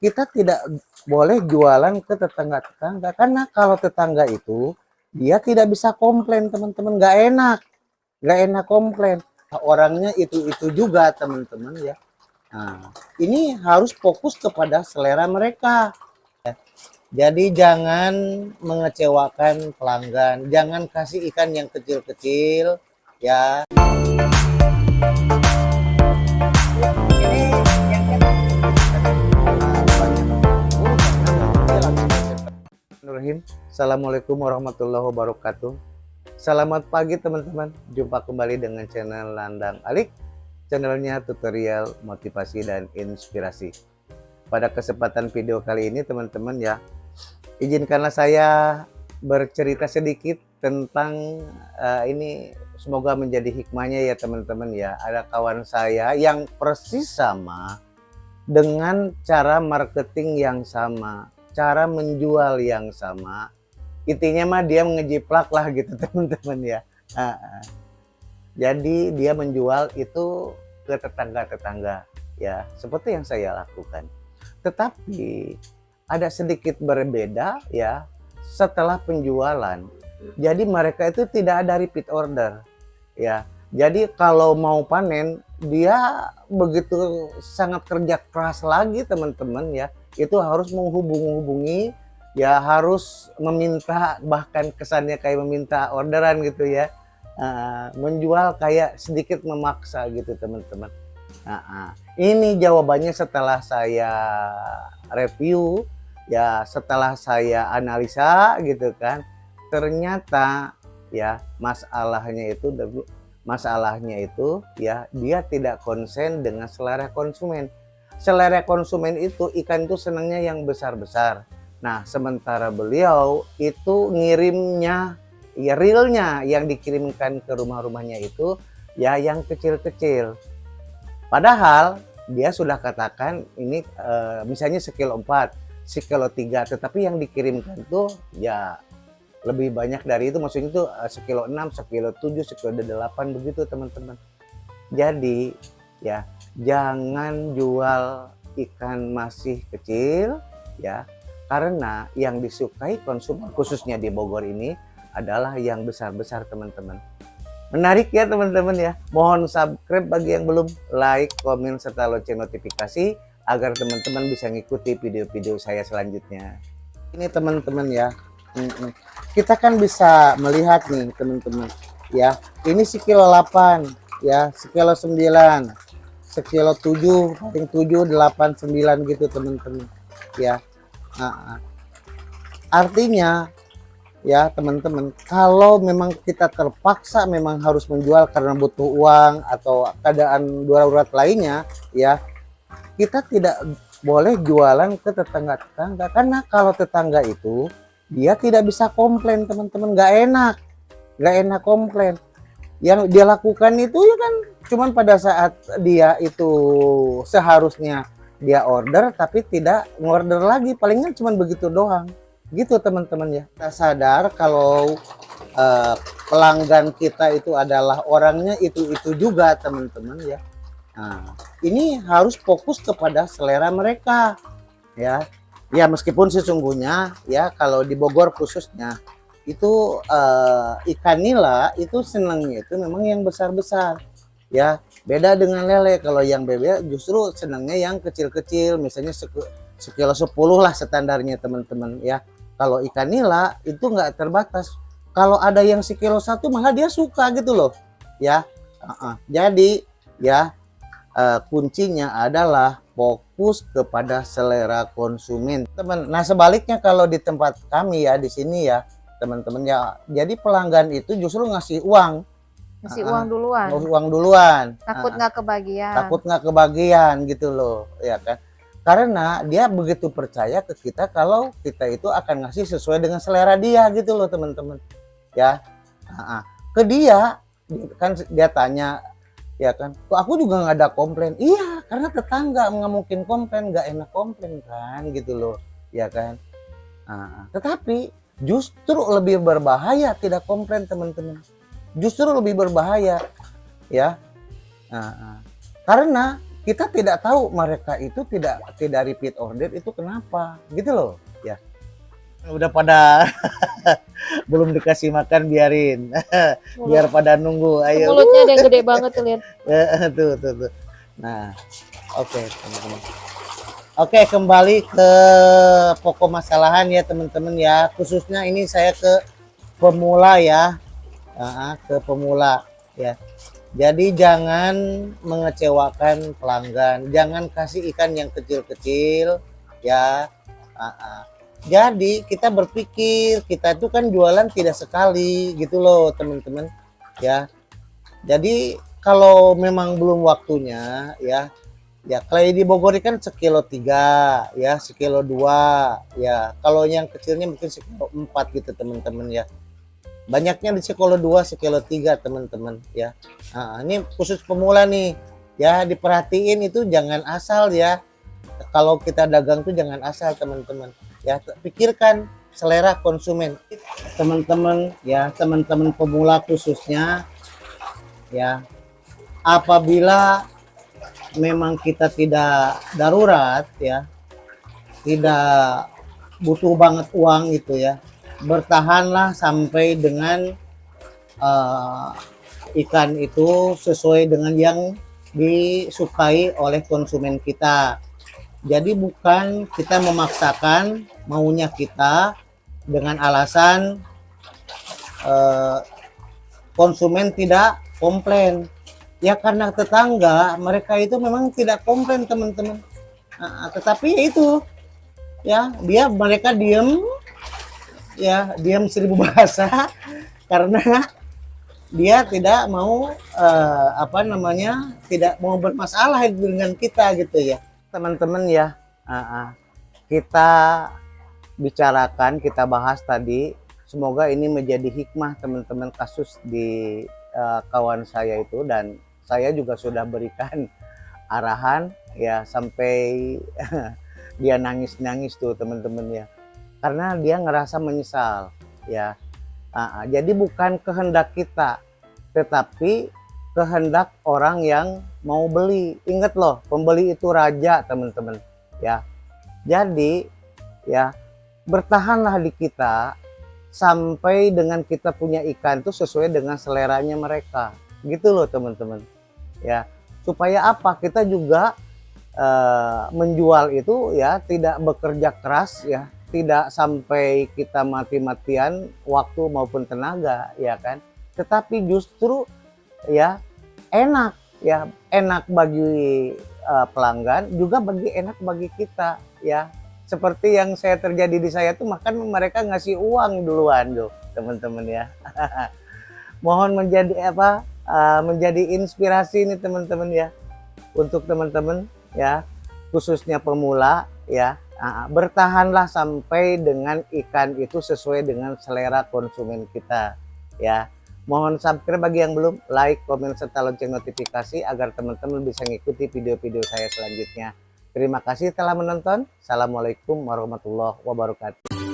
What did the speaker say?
kita tidak boleh jualan ke tetangga-tetangga, karena kalau tetangga itu dia tidak bisa komplain teman-teman, nggak enak komplain. Orangnya itu juga teman-teman ya. Nah, ini harus fokus kepada selera mereka. Jadi jangan mengecewakan pelanggan, jangan kasih ikan yang kecil-kecil ya. Assalamualaikum warahmatullahi wabarakatuh. Selamat pagi teman-teman. Jumpa kembali dengan channel Landang Alik. Channelnya tutorial motivasi dan inspirasi. Pada kesempatan video kali ini teman-teman ya, izinkanlah saya bercerita sedikit tentang ini, semoga menjadi hikmahnya ya teman-teman ya. Ada kawan saya yang persis sama dengan cara marketing yang sama, cara menjual yang sama. Intinya mah dia ngejiplak lah gitu teman-teman ya. Jadi dia menjual itu ke tetangga-tetangga ya, seperti yang saya lakukan. Tetapi ada sedikit berbeda ya setelah penjualan. Jadi mereka itu tidak ada repeat order ya. Jadi kalau mau panen dia begitu sangat kerja keras lagi teman-teman ya. Itu harus menghubungi ya, harus meminta, bahkan kesannya kayak meminta orderan gitu ya. Menjual kayak sedikit memaksa gitu teman-teman. Ini jawabannya setelah saya review ya, setelah saya analisa gitu kan. Ternyata ya masalahnya itu ya, dia tidak konsen dengan selera konsumen. Selera konsumen itu ikan itu senangnya yang besar-besar. Nah, sementara beliau itu ngirimnya ya, realnya yang dikirimkan ke rumah-rumahnya itu ya yang kecil-kecil. Padahal dia sudah katakan ini misalnya sekilo 4, sekilo 3, tetapi yang dikirimkan itu ya lebih banyak dari itu, maksudnya itu sekilo 6, sekilo 7, sekilo 8 begitu teman-teman. Jadi ya jangan jual ikan masih kecil ya, karena yang disukai konsumen khususnya di Bogor ini adalah yang besar-besar teman-teman. Menarik ya teman-teman ya. Mohon subscribe bagi yang belum, like, komen, serta lonceng notifikasi agar teman-teman bisa ngikuti video-video saya selanjutnya. Ini teman-teman ya, kita kan bisa melihat nih teman-teman ya, ini sekilo 8 ya, sekilo 9, sekilo 7, paling 7, 8, 9 gitu teman-teman ya. Artinya ya teman-teman, kalau memang kita terpaksa memang harus menjual karena butuh uang atau keadaan darurat lainnya ya, kita tidak boleh jualan ke tetangga-tetangga, karena kalau tetangga itu dia tidak bisa komplain teman-teman, nggak enak komplain. Yang dia lakukan itu ya kan cuman pada saat dia itu seharusnya dia order tapi tidak ngorder lagi, palingan cuman begitu doang gitu teman-teman ya. Kita sadar kalau pelanggan kita itu adalah orangnya itu juga teman-teman ya. Nah, ini harus fokus kepada selera mereka ya. Ya meskipun sesungguhnya ya kalau di Bogor khususnya itu ikan nila itu senangnya itu memang yang besar-besar ya. Beda dengan lele, kalau yang bebek justru senangnya yang kecil-kecil, misalnya sekilo 10 lah standarnya teman-teman ya. Kalau ikan nila itu nggak terbatas, kalau ada yang sekilo 1 malah dia suka gitu loh ya. Jadi ya kuncinya adalah fokus kepada selera konsumen teman. Nah sebaliknya kalau di tempat kami ya di sini ya teman-teman ya, jadi pelanggan itu justru ngasih uang, uang duluan, takut nggak kebagian gitu loh ya kan, karena dia begitu percaya ke kita kalau kita itu akan ngasih sesuai dengan selera dia gitu loh teman-teman ya. Ke dia kan dia tanya ya kan, kok aku juga nggak ada komplain. Iya, karena tetangga nggak mungkin komplain, nggak enak komplain kan gitu loh ya kan. Tetapi justru lebih berbahaya tidak komplain teman-teman, justru lebih berbahaya ya. Karena kita tidak tahu mereka itu tidak repeat order itu kenapa, gitu loh ya. Udah pada belum dikasih makan, biarin. Biar pada nunggu. Ayo. Mulutnya ada yang gede banget tuh, lihat. Tuh. Nah, oke, teman-teman. Oke, kembali ke pokok masalahan ya, teman-teman ya. Khususnya ini saya ke pemula ya. Ke pemula ya. Jadi jangan mengecewakan pelanggan. Jangan kasih ikan yang kecil-kecil ya. Jadi kita berpikir kita itu kan jualan tidak sekali gitu loh, teman-teman ya. Jadi kalau memang belum waktunya ya kalau di Bogor kan sekilo 3 ya, sekilo 2 ya. Kalau yang kecilnya mungkin sekilo 4 gitu, teman-teman ya. Banyaknya di sekilo 2, sekilo 3, teman-teman ya. Ini khusus pemula nih ya, diperhatiin itu jangan asal ya. Kalau kita dagang tuh jangan asal, teman-teman ya. Pikirkan selera konsumen, teman-teman ya, teman-teman pemula khususnya ya. Apabila memang kita tidak darurat ya, tidak butuh banget uang gitu ya, bertahanlah sampai dengan ikan itu sesuai dengan yang disukai oleh konsumen kita. Jadi bukan kita memaksakan maunya kita dengan alasan konsumen tidak komplain. Ya karena tetangga mereka itu memang tidak komplain, teman-teman. Tetapi ya itu ya, mereka diam ya, diam 1000 bahasa karena dia tidak mau tidak mau bermasalah dengan kita gitu ya. Teman-teman ya, kita bicarakan, kita bahas tadi, semoga ini menjadi hikmah, teman-teman, kasus di kawan saya itu, dan saya juga sudah berikan arahan ya, sampai dia nangis-nangis tuh, teman-teman ya, karena dia ngerasa menyesal ya. Jadi bukan kehendak kita, tetapi kehendak orang yang mau beli. Ingat loh, pembeli itu raja, teman-teman ya. Jadi ya, bertahanlah di kita sampai dengan kita punya ikan itu sesuai dengan seleranya mereka, gitu loh, teman-teman ya. Supaya apa? Kita juga menjual itu ya tidak bekerja keras ya, tidak sampai kita mati-matian waktu maupun tenaga ya kan, tetapi justru ya enak ya, enak bagi pelanggan, juga enak bagi kita ya. Seperti yang saya terjadi di saya tuh, makan mereka ngasih uang duluan tuh, teman-teman ya. Mohon menjadi inspirasi nih, teman-teman ya, untuk teman-teman ya, khususnya pemula ya. Bertahanlah sampai dengan ikan itu sesuai dengan selera konsumen kita ya. Mohon subscribe bagi yang belum, like, komen, serta lonceng notifikasi agar teman-teman bisa mengikuti video-video saya selanjutnya. Terima kasih telah menonton. Assalamualaikum warahmatullahi wabarakatuh.